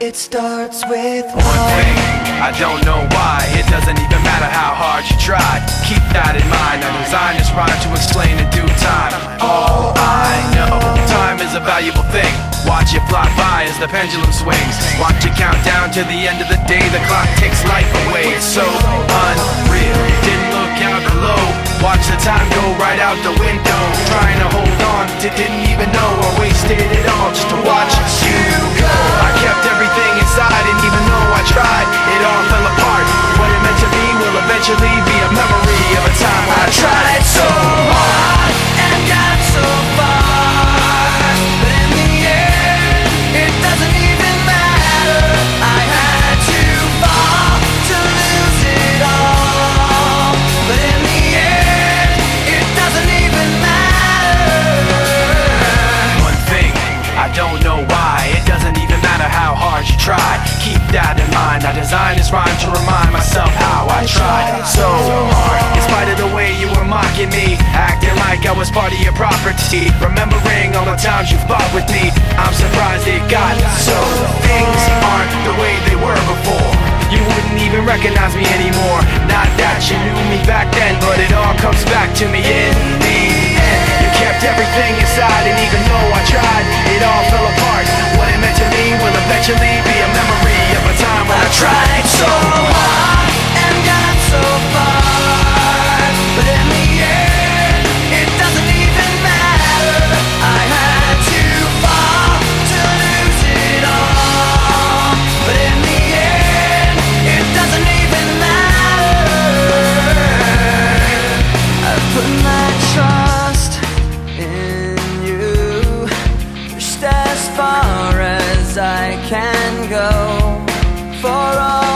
It starts with one thing, I don't know why. It doesn't even matter how hard you try. Keep that in mind. I designed this rhyme to explain in due time. All I know, time is a valuable thing. Watch it fly by as the pendulum swings. Watch it count down to the end of the day. The clock takes life away. It's so unreal. Didn't look out below. Watch the time go right out the window. Trying to hold on to didn't even know I wasted it all just to watch you go. I kept everything inside, and even though I tried, it all fell apart. What it meant to be will eventually be a memory of a time when I tried so hard and got so far, but in the end, it doesn't even matter. I had to fall to lose it all, but in the end, it doesn't even matter. One thing, I don't know why. It doesn't even matter how hard you try. Keep that in mind. I designed this rhyme to remind myself how I tried so hard. In spite of the way you were mocking me, acting like I was part of your property, remembering all the times you fought with me, I'm surprised it got so. Things aren't the way they were before. You wouldn't even recognize me anymore. Not that you knew me back then, but it all comes back to me in the end. You kept everything inside, and even though I tried, it all fell apart. What it meant to me will eventually be a memory of a time when I tried so hard and got so far, but in the end, it doesn't even matter. I had to fall to lose it all, but in the end, it doesn't even matter. I've put my trust in you, pushed as far as I can go for all